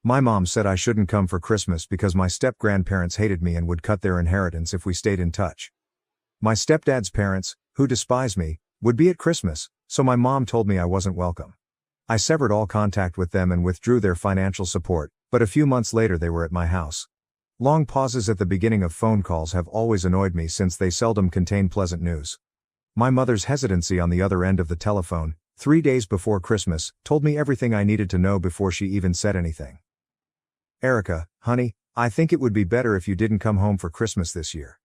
My mom said I shouldn't come for Christmas because my step-grandparents hated me and would cut their inheritance if we stayed in touch. My stepdad's parents, who despise me, would be at Christmas, so my mom told me I wasn't welcome. I severed all contact with them and withdrew their financial support, but a few months later they were at my house. Long pauses at the beginning of phone calls have always annoyed me since they seldom contain pleasant news. My mother's hesitancy on the other end of the telephone, 3 days before Christmas, told me everything I needed to know before she even said anything. Erica, honey, I think it would be better if you didn't come home for Christmas this year.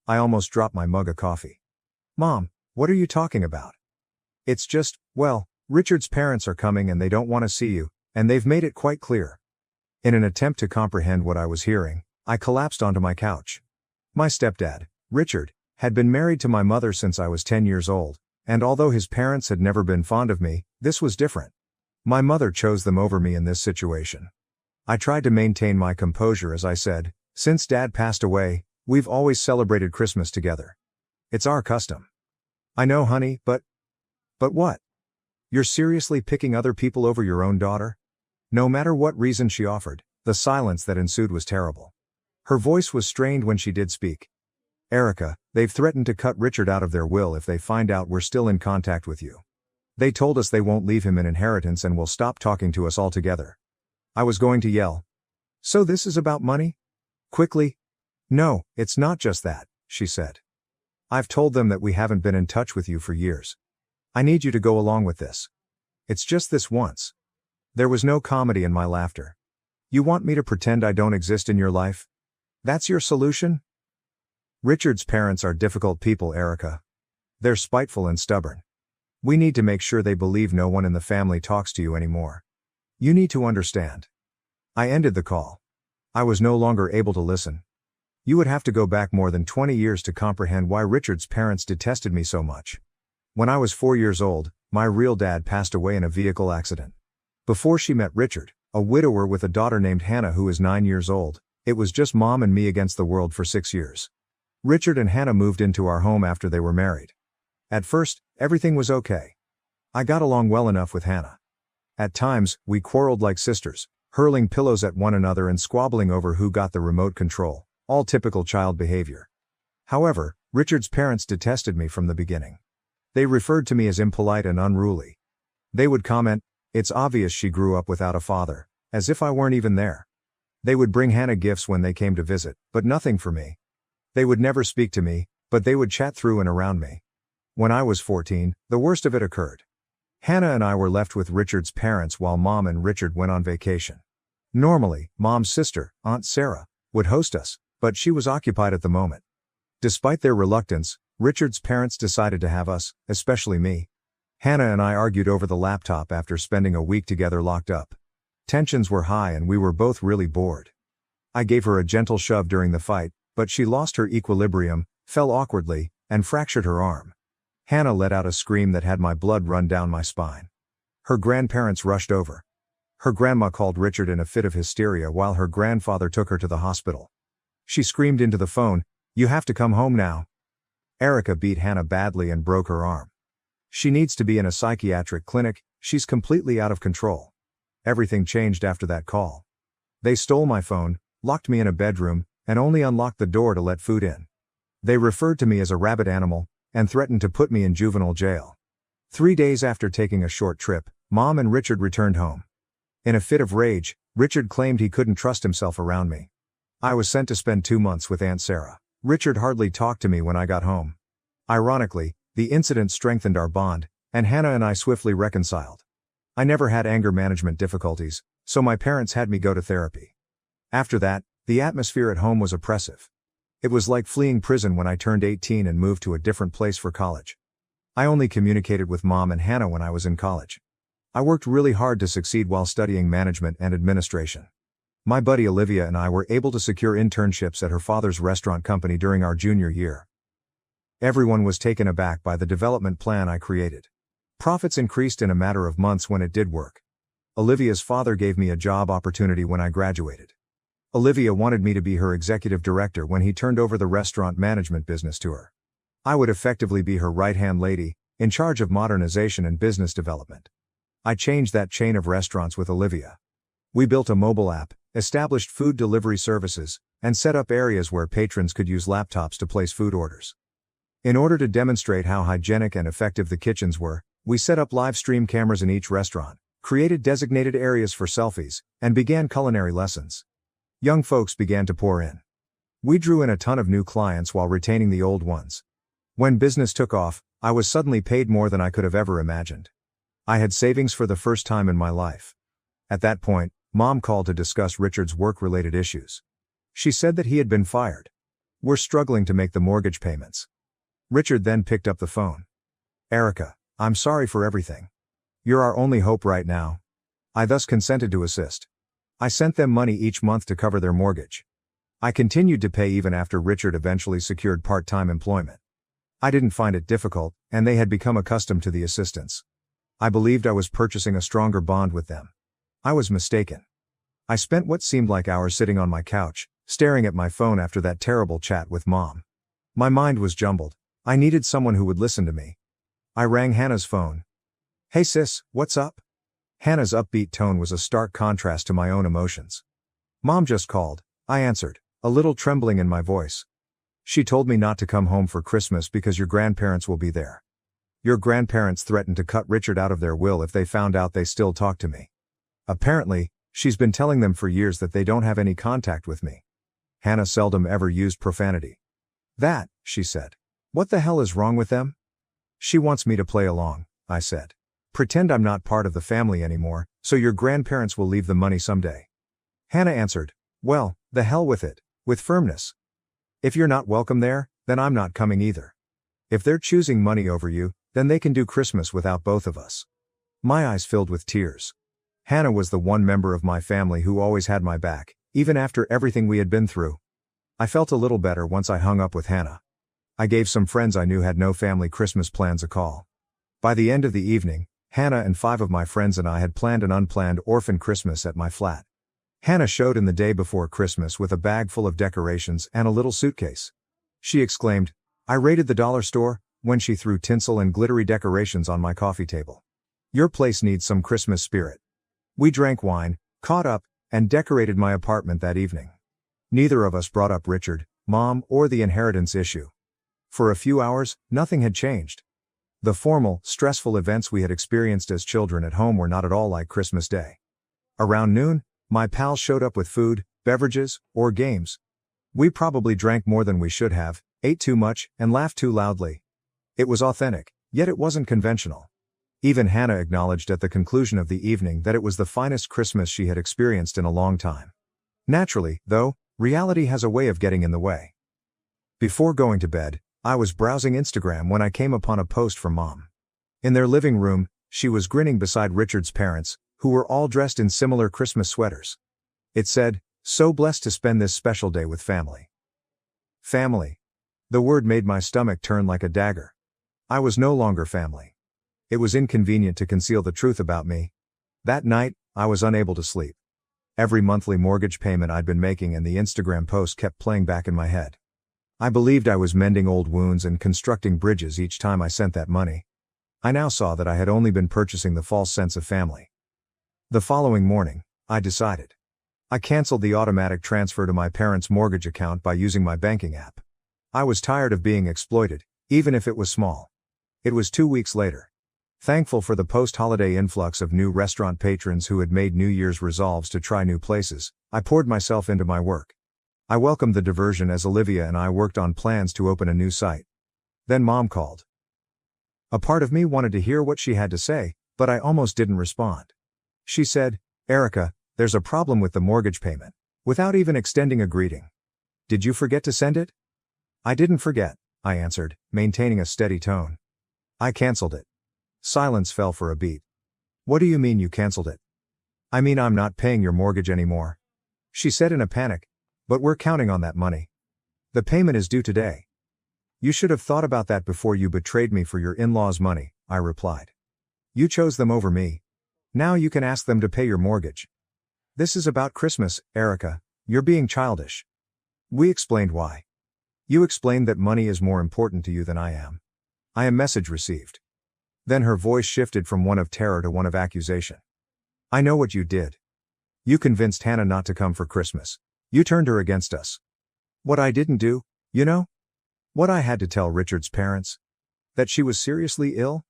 I almost dropped my mug of coffee. Mom, what are you talking about? It's just, well, Richard's parents are coming and they don't want to see you, and they've made it quite clear. In an attempt to comprehend what I was hearing, I collapsed onto my couch. My stepdad, Richard, had been married to my mother since I was 10 years old, and although his parents had never been fond of me, this was different. My mother chose them over me in this situation. I tried to maintain my composure as I said, since Dad passed away, we've always celebrated Christmas together. It's our custom. I know, honey, but what? You're seriously picking other people over your own daughter? No matter what reason she offered, the silence that ensued was terrible. Her voice was strained when she did speak. Erica, they've threatened to cut Richard out of their will if they find out we're still in contact with you. They told us they won't leave him an inheritance and will stop talking to us altogether. I was going to yell. So this is about money? Quickly? No, it's not just that, she said. I've told them that we haven't been in touch with you for years. I need you to go along with this. It's just this once. There was no comedy in my laughter. You want me to pretend I don't exist in your life? That's your solution? Richard's parents are difficult people, Erica. They're spiteful and stubborn. We need to make sure they believe no one in the family talks to you anymore. You need to understand. I ended the call. I was no longer able to listen. You would have to go back more than 20 years to comprehend why Richard's parents detested me so much. When I was 4 years old, my real dad passed away in a vehicle accident. Before she met Richard, a widower with a daughter named Hannah who is 9 years old, it was just mom and me against the world for 6 years. Richard and Hannah moved into our home after they were married. At first, everything was okay. I got along well enough with Hannah. At times, we quarreled like sisters, hurling pillows at one another and squabbling over who got the remote control, all typical child behavior. However, Richard's parents detested me from the beginning. They referred to me as impolite and unruly. They would comment, "It's obvious she grew up without a father," as if I weren't even there. They would bring Hannah gifts when they came to visit, but nothing for me. They would never speak to me, but they would chat through and around me. When I was 14, the worst of it occurred. Hannah and I were left with Richard's parents while Mom and Richard went on vacation. Normally, Mom's sister, Aunt Sarah, would host us, but she was occupied at the moment. Despite their reluctance, Richard's parents decided to have us, especially me. Hannah and I argued over the laptop after spending a week together locked up. Tensions were high and we were both really bored. I gave her a gentle shove during the fight, but she lost her equilibrium, fell awkwardly, and fractured her arm. Hannah let out a scream that had my blood run down my spine. Her grandparents rushed over. Her grandma called Richard in a fit of hysteria while her grandfather took her to the hospital. She screamed into the phone, "You have to come home now." Erica beat Hannah badly and broke her arm. She needs to be in a psychiatric clinic, she's completely out of control. Everything changed after that call. They stole my phone, locked me in a bedroom, and only unlocked the door to let food in. They referred to me as a rabid animal, and threatened to put me in juvenile jail. 3 days after taking a short trip, Mom and Richard returned home. In a fit of rage, Richard claimed he couldn't trust himself around me. I was sent to spend 2 months with Aunt Sarah. Richard hardly talked to me when I got home. Ironically, the incident strengthened our bond, and Hannah and I swiftly reconciled. I never had anger management difficulties, so my parents had me go to therapy. After that, the atmosphere at home was oppressive. It was like fleeing prison when I turned 18 and moved to a different place for college. I only communicated with Mom and Hannah when I was in college. I worked really hard to succeed while studying management and administration. My buddy Olivia and I were able to secure internships at her father's restaurant company during our junior year. Everyone was taken aback by the development plan I created. Profits increased in a matter of months when it did work. Olivia's father gave me a job opportunity when I graduated. Olivia wanted me to be her executive director when he turned over the restaurant management business to her. I would effectively be her right-hand lady, in charge of modernization and business development. I changed that chain of restaurants with Olivia. We built a mobile app, established food delivery services, and set up areas where patrons could use laptops to place food orders. In order to demonstrate how hygienic and effective the kitchens were, we set up live stream cameras in each restaurant, created designated areas for selfies, and began culinary lessons. Young folks began to pour in. We drew in a ton of new clients while retaining the old ones. When business took off, I was suddenly paid more than I could have ever imagined. I had savings for the first time in my life. At that point, Mom called to discuss Richard's work-related issues. She said that he had been fired. We're struggling to make the mortgage payments. Richard then picked up the phone. Erica, I'm sorry for everything. You're our only hope right now. I thus consented to assist. I sent them money each month to cover their mortgage. I continued to pay even after Richard eventually secured part-time employment. I didn't find it difficult, and they had become accustomed to the assistance. I believed I was purchasing a stronger bond with them. I was mistaken. I spent what seemed like hours sitting on my couch, staring at my phone after that terrible chat with Mom. My mind was jumbled. I needed someone who would listen to me. I rang Hannah's phone. Hey sis, what's up? Hannah's upbeat tone was a stark contrast to my own emotions. Mom just called, I answered, a little trembling in my voice. She told me not to come home for Christmas because your grandparents will be there. Your grandparents threatened to cut Richard out of their will if they found out they still talk to me. Apparently, she's been telling them for years that they don't have any contact with me. Hannah seldom ever used profanity. That, she said. What the hell is wrong with them? She wants me to play along, I said. Pretend I'm not part of the family anymore, so your grandparents will leave the money someday. Hannah answered, well, the hell with it, with firmness. If you're not welcome there, then I'm not coming either. If they're choosing money over you, then they can do Christmas without both of us. My eyes filled with tears. Hannah was the one member of my family who always had my back, even after everything we had been through. I felt a little better once I hung up with Hannah. I gave some friends I knew had no family Christmas plans a call. By the end of the evening, Hannah and 5 of my friends and I had planned an unplanned orphan Christmas at my flat. Hannah showed in the day before Christmas with a bag full of decorations and a little suitcase. She exclaimed, I raided the dollar store, when she threw tinsel and glittery decorations on my coffee table. Your place needs some Christmas spirit. We drank wine, caught up, and decorated my apartment that evening. Neither of us brought up Richard, Mom, or the inheritance issue. For a few hours, nothing had changed. The formal, stressful events we had experienced as children at home were not at all like Christmas Day. Around noon, my pals showed up with food, beverages, or games. We probably drank more than we should have, ate too much, and laughed too loudly. It was authentic, yet it wasn't conventional. Even Hannah acknowledged at the conclusion of the evening that it was the finest Christmas she had experienced in a long time. Naturally, though, reality has a way of getting in the way. Before going to bed, I was browsing Instagram when I came upon a post from Mom. In their living room, she was grinning beside Richard's parents, who were all dressed in similar Christmas sweaters. It said, so blessed to spend this special day with family. Family. The word made my stomach turn like a dagger. I was no longer family. It was inconvenient to conceal the truth about me. That night, I was unable to sleep. Every monthly mortgage payment I'd been making and the Instagram post kept playing back in my head. I believed I was mending old wounds and constructing bridges each time I sent that money. I now saw that I had only been purchasing the false sense of family. The following morning, I decided. I canceled the automatic transfer to my parents' mortgage account by using my banking app. I was tired of being exploited, even if it was small. It was 2 weeks later. Thankful for the post-holiday influx of new restaurant patrons who had made New Year's resolves to try new places, I poured myself into my work. I welcomed the diversion as Olivia and I worked on plans to open a new site. Then Mom called. A part of me wanted to hear what she had to say, but I almost didn't respond. She said, Erica, there's a problem with the mortgage payment, without even extending a greeting. Did you forget to send it? I didn't forget, I answered, maintaining a steady tone. I canceled it. Silence fell for a beat. What do you mean you canceled it? I mean I'm not paying your mortgage anymore. She said in a panic. But we're counting on that money. The payment is due today. You should have thought about that before you betrayed me for your in-laws' money, I replied. You chose them over me. Now you can ask them to pay your mortgage. This is about Christmas, Erica. You're being childish. We explained why. You explained that money is more important to you than I am. I am message received. Then her voice shifted from one of terror to one of accusation. I know what you did. You convinced Hannah not to come for Christmas. You turned her against us. What I didn't do, you know? What I had to tell Richard's parents? That she was seriously ill?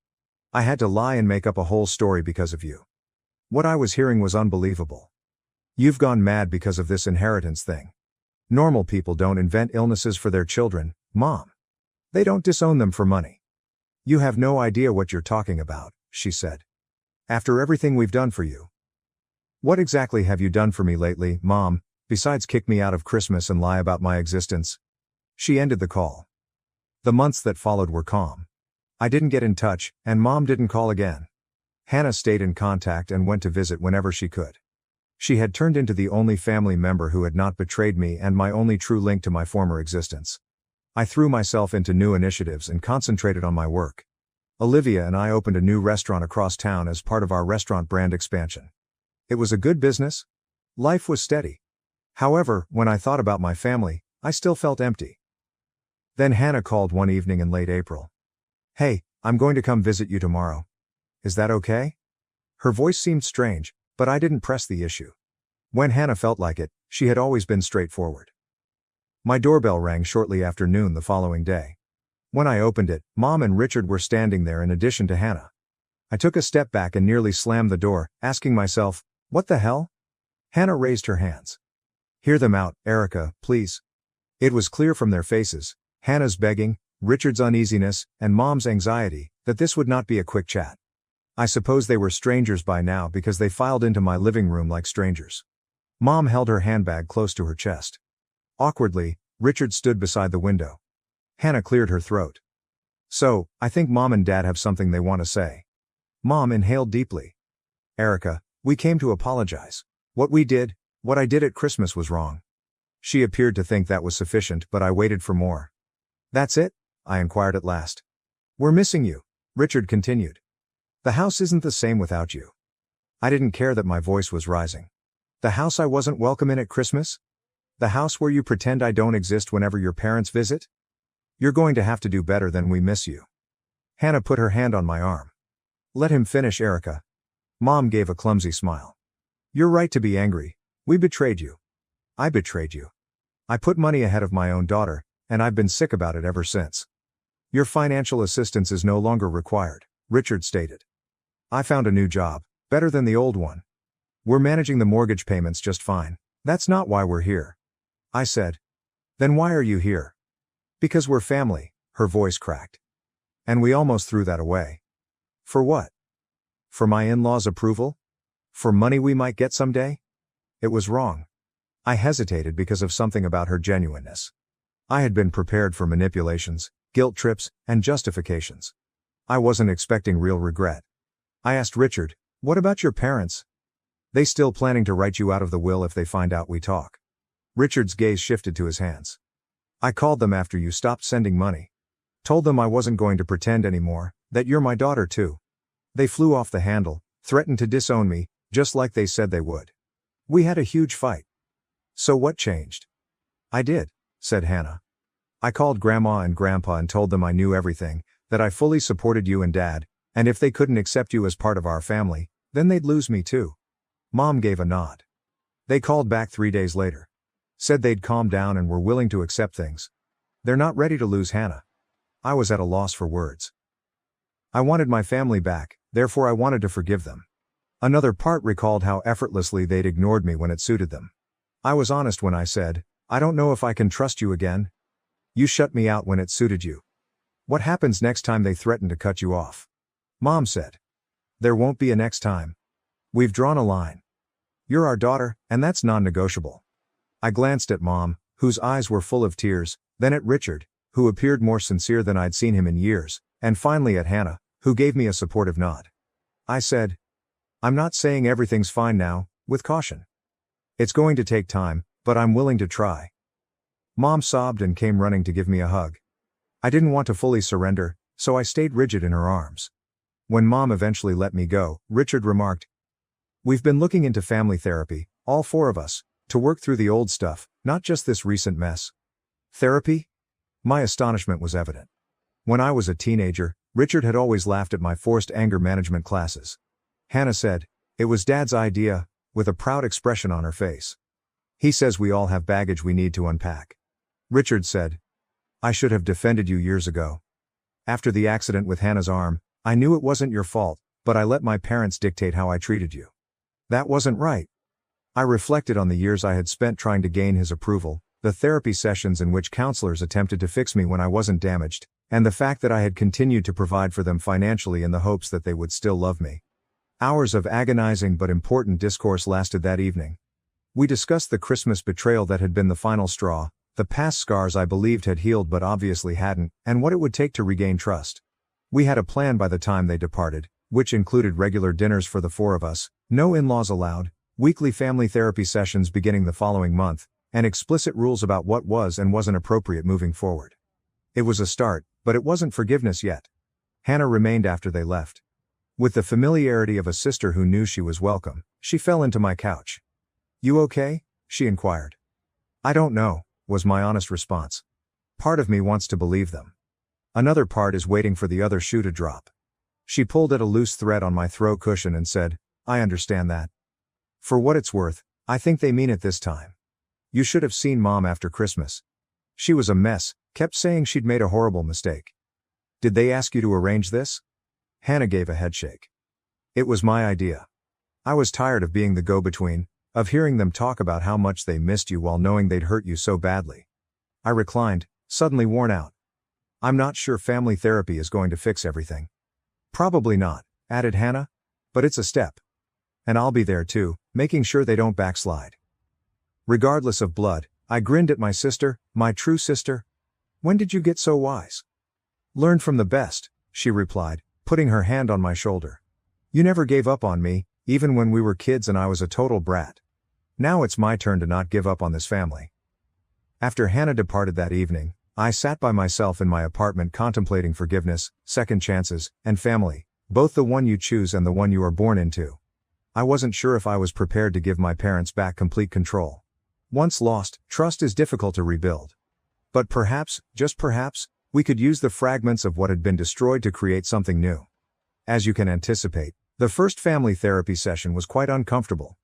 I had to lie and make up a whole story because of you. What I was hearing was unbelievable. You've gone mad because of this inheritance thing. Normal people don't invent illnesses for their children, Mom. They don't disown them for money. You have no idea what you're talking about, she said. After everything we've done for you. What exactly have you done for me lately, Mom, besides kick me out of Christmas and lie about my existence? She ended the call. The months that followed were calm. I didn't get in touch, and Mom didn't call again. Hannah stayed in contact and went to visit whenever she could. She had turned into the only family member who had not betrayed me and my only true link to my former existence. I threw myself into new initiatives and concentrated on my work. Olivia and I opened a new restaurant across town as part of our restaurant brand expansion. It was a good business. Life was steady. However, when I thought about my family, I still felt empty. Then Hannah called one evening in late April. Hey, I'm going to come visit you tomorrow. Is that okay? Her voice seemed strange, but I didn't press the issue. When Hannah felt like it, she had always been straightforward. My doorbell rang shortly after noon the following day. When I opened it, Mom and Richard were standing there in addition to Hannah. I took a step back and nearly slammed the door, asking myself, what the hell? Hannah raised her hands. Hear them out, Erica, please. It was clear from their faces, Hannah's begging, Richard's uneasiness, and Mom's anxiety, that this would not be a quick chat. I suppose they were strangers by now because they filed into my living room like strangers. Mom held her handbag close to her chest. Awkwardly, Richard stood beside the window. Hannah cleared her throat. So, I think Mom and Dad have something they want to say. Mom inhaled deeply. Erica, we came to apologize. What I did at Christmas was wrong. She appeared to think that was sufficient, but I waited for more. That's it? I inquired at last. We're missing you, Richard continued. The house isn't the same without you. I didn't care that my voice was rising. The house I wasn't welcome in at Christmas? The house where you pretend I don't exist whenever your parents visit? You're going to have to do better than we miss you. Hannah put her hand on my arm. Let him finish, Erica. Mom gave a clumsy smile. You're right to be angry. We betrayed you. I betrayed you. I put money ahead of my own daughter, and I've been sick about it ever since. Your financial assistance is no longer required, Richard stated. I found a new job, better than the old one. We're managing the mortgage payments just fine. That's not why we're here. I said. Then why are you here? Because we're family, her voice cracked. And we almost threw that away. For what? For my in-laws' approval? For money we might get someday? It was wrong. I hesitated because of something about her genuineness. I had been prepared for manipulations, guilt trips, and justifications. I wasn't expecting real regret. I asked Richard, what about your parents? They still planning to write you out of the will if they find out we talk? Richard's gaze shifted to his hands. I called them after you stopped sending money. Told them I wasn't going to pretend anymore, that you're my daughter too. They flew off the handle, threatened to disown me, just like they said they would. We had a huge fight. So what changed? I did, said Hannah. I called Grandma and Grandpa and told them I knew everything, that I fully supported you and Dad, and if they couldn't accept you as part of our family, then they'd lose me too. Mom gave a nod. They called back 3 days later. Said they'd calmed down and were willing to accept things. They're not ready to lose Hannah. I was at a loss for words. I wanted my family back, therefore I wanted to forgive them. Another part recalled how effortlessly they'd ignored me when it suited them. I was honest when I said, I don't know if I can trust you again. You shut me out when it suited you. What happens next time they threaten to cut you off? Mom said. There won't be a next time. We've drawn a line. You're our daughter, and that's non-negotiable. I glanced at Mom, whose eyes were full of tears, then at Richard, who appeared more sincere than I'd seen him in years, and finally at Hannah, who gave me a supportive nod. I said, I'm not saying everything's fine now, with caution. It's going to take time, but I'm willing to try. Mom sobbed and came running to give me a hug. I didn't want to fully surrender, so I stayed rigid in her arms. When Mom eventually let me go, Richard remarked, We've been looking into family therapy, all 4 of us, to work through the old stuff, not just this recent mess. Therapy? My astonishment was evident. When I was a teenager, Richard had always laughed at my forced anger management classes. Hannah said, it was Dad's idea, with a proud expression on her face. He says we all have baggage we need to unpack. Richard said. I should have defended you years ago. After the accident with Hannah's arm, I knew it wasn't your fault, but I let my parents dictate how I treated you. That wasn't right. I reflected on the years I had spent trying to gain his approval, the therapy sessions in which counselors attempted to fix me when I wasn't damaged, and the fact that I had continued to provide for them financially in the hopes that they would still love me. Hours of agonizing but important discourse lasted that evening. We discussed the Christmas betrayal that had been the final straw, the past scars I believed had healed but obviously hadn't, and what it would take to regain trust. We had a plan by the time they departed, which included regular dinners for the four of us, no in-laws allowed, weekly family therapy sessions beginning the following month, and explicit rules about what was and wasn't appropriate moving forward. It was a start, but it wasn't forgiveness yet. Hannah remained after they left. With the familiarity of a sister who knew she was welcome, she fell into my couch. You okay? She inquired. I don't know, was my honest response. Part of me wants to believe them. Another part is waiting for the other shoe to drop. She pulled at a loose thread on my throw cushion and said, I understand that. For what it's worth, I think they mean it this time. You should have seen Mom after Christmas. She was a mess, kept saying she'd made a horrible mistake. Did they ask you to arrange this? Hannah gave a headshake. It was my idea. I was tired of being the go-between, of hearing them talk about how much they missed you while knowing they'd hurt you so badly. I reclined, suddenly worn out. I'm not sure family therapy is going to fix everything. Probably not, added Hannah. But it's a step. And I'll be there too, making sure they don't backslide. Regardless of blood, I grinned at my sister, my true sister. When did you get so wise? Learned from the best, she replied, putting her hand on my shoulder. You never gave up on me, even when we were kids and I was a total brat. Now it's my turn to not give up on this family. After Hannah departed that evening, I sat by myself in my apartment contemplating forgiveness, second chances, and family, both the one you choose and the one you are born into. I wasn't sure if I was prepared to give my parents back complete control. Once lost, trust is difficult to rebuild. But perhaps, just perhaps, we could use the fragments of what had been destroyed to create something new. As you can anticipate, the first family therapy session was quite uncomfortable.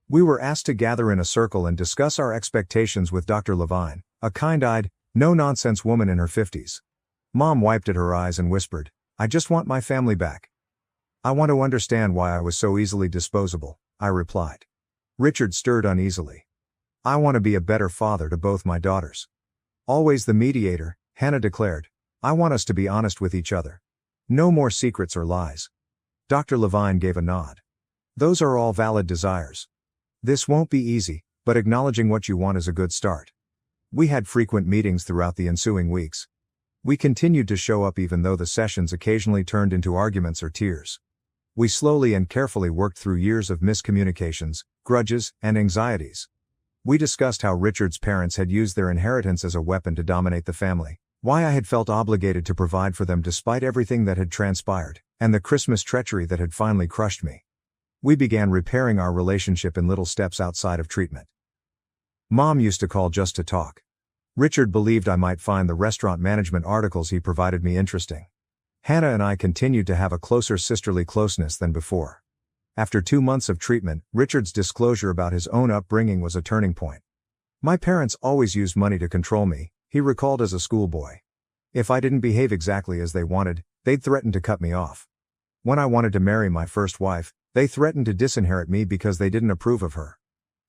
We were asked to gather in a circle and discuss our expectations with Dr. Levine, a kind-eyed, no-nonsense woman in her 50s. Mom wiped at her eyes and whispered, I just want my family back. I want to understand why I was so easily disposable, I replied. Richard stirred uneasily. I want to be a better father to both my daughters. Always the mediator, Hannah declared. I want us to be honest with each other. No more secrets or lies. Dr. Levine gave a nod. Those are all valid desires. This won't be easy, but acknowledging what you want is a good start. We had frequent meetings throughout the ensuing weeks. We continued to show up even though the sessions occasionally turned into arguments or tears. We slowly and carefully worked through years of miscommunications, grudges, and anxieties. We discussed how Richard's parents had used their inheritance as a weapon to dominate the family, why I had felt obligated to provide for them despite everything that had transpired, and the Christmas treachery that had finally crushed me. We began repairing our relationship in little steps outside of treatment. Mom used to call just to talk. Richard believed I might find the restaurant management articles he provided me interesting. Hannah and I continued to have a closer sisterly closeness than before. After 2 months of treatment, Richard's disclosure about his own upbringing was a turning point. My parents always used money to control me, he recalled as a schoolboy. If I didn't behave exactly as they wanted, they'd threaten to cut me off. When I wanted to marry my first wife, they threatened to disinherit me because they didn't approve of her.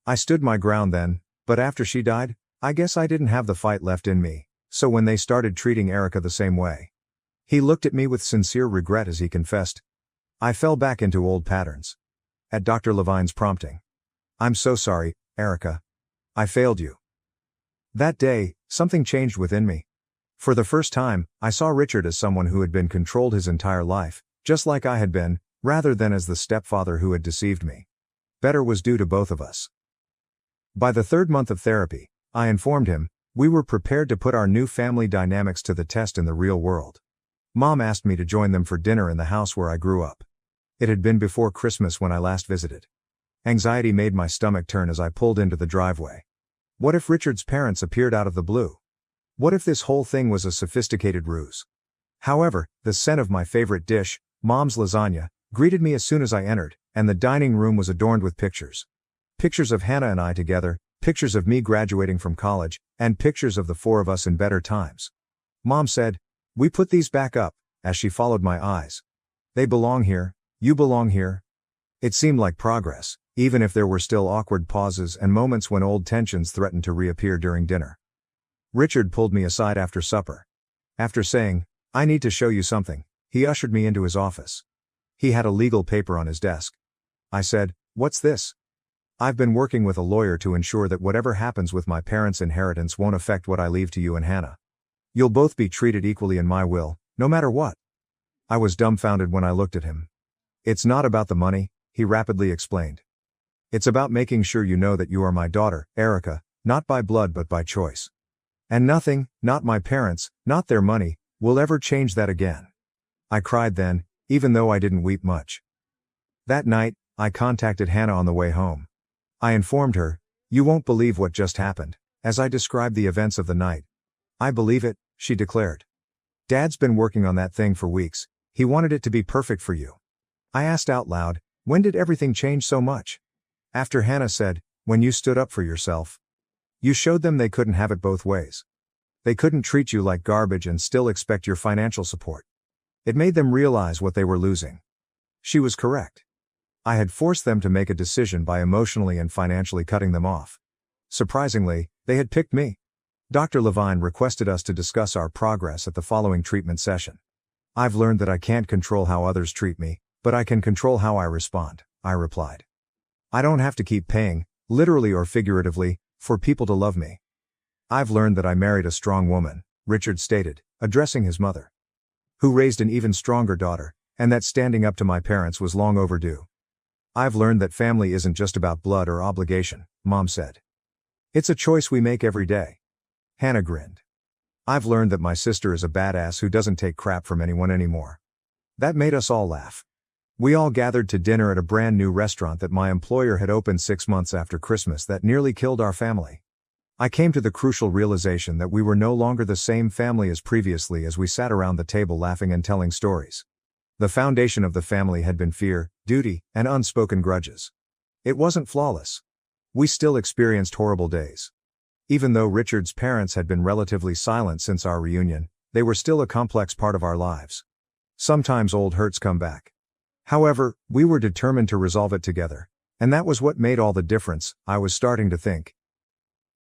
I stood my ground then, but after she died, I guess I didn't have the fight left in me, so when they started treating Erica the same way. He looked at me with sincere regret as he confessed. I fell back into old patterns. At Dr. Levine's prompting. I'm so sorry, Erica. I failed you. That day, something changed within me. For the first time, I saw Richard as someone who had been controlled his entire life, just like I had been, rather than as the stepfather who had deceived me. Better was due to both of us. By the 3rd month of therapy, I informed him, we were prepared to put our new family dynamics to the test in the real world. Mom asked me to join them for dinner in the house where I grew up. It had been before Christmas when I last visited. Anxiety made my stomach turn as I pulled into the driveway. What if Richard's parents appeared out of the blue? What if this whole thing was a sophisticated ruse? However, the scent of my favorite dish, Mom's lasagna, greeted me as soon as I entered, and the dining room was adorned with pictures. Pictures of Hannah and I together, pictures of me graduating from college, and pictures of the four of us in better times. Mom said, "We put these back up," as she followed my eyes. "They belong here, you belong here." It seemed like progress, even if there were still awkward pauses and moments when old tensions threatened to reappear during dinner. Richard pulled me aside after supper. After saying, "I need to show you something," he ushered me into his office. He had a legal paper on his desk. I said, "What's this?" "I've been working with a lawyer to ensure that whatever happens with my parents' inheritance won't affect what I leave to you and Hannah. You'll both be treated equally in my will, no matter what." I was dumbfounded when I looked at him. "It's not about the money," he rapidly explained. "It's about making sure you know that you are my daughter, Erica, not by blood but by choice. And nothing, not my parents, not their money, will ever change that again." I cried then, even though I didn't weep much. That night, I contacted Hannah on the way home. I informed her, "You won't believe what just happened," as I described the events of the night. "I believe it," she declared. "Dad's been working on that thing for weeks. He wanted it to be perfect for you." I asked out loud, "When did everything change so much?" After Hannah said, "When you stood up for yourself. You showed them they couldn't have it both ways. They couldn't treat you like garbage and still expect your financial support. It made them realize what they were losing." She was correct. I had forced them to make a decision by emotionally and financially cutting them off. Surprisingly, they had picked me. Dr. Levine requested us to discuss our progress at the following treatment session. "I've learned that I can't control how others treat me, but I can control how I respond," I replied. "I don't have to keep paying, literally or figuratively, for people to love me. I've learned that I married a strong woman," Richard stated, addressing his mother, "who raised an even stronger daughter, and that standing up to my parents was long overdue. I've learned that family isn't just about blood or obligation," Mom said. "It's a choice we make every day." Hannah grinned. "I've learned that my sister is a badass who doesn't take crap from anyone anymore." That made us all laugh. We all gathered to dinner at a brand new restaurant that my employer had opened 6 months after Christmas that nearly killed our family. I came to the crucial realization that we were no longer the same family as previously as we sat around the table laughing and telling stories. The foundation of the family had been fear, duty, and unspoken grudges. It wasn't flawless. We still experienced horrible days. Even though Richard's parents had been relatively silent since our reunion, they were still a complex part of our lives. Sometimes old hurts come back. However, we were determined to resolve it together, and that was what made all the difference, I was starting to think.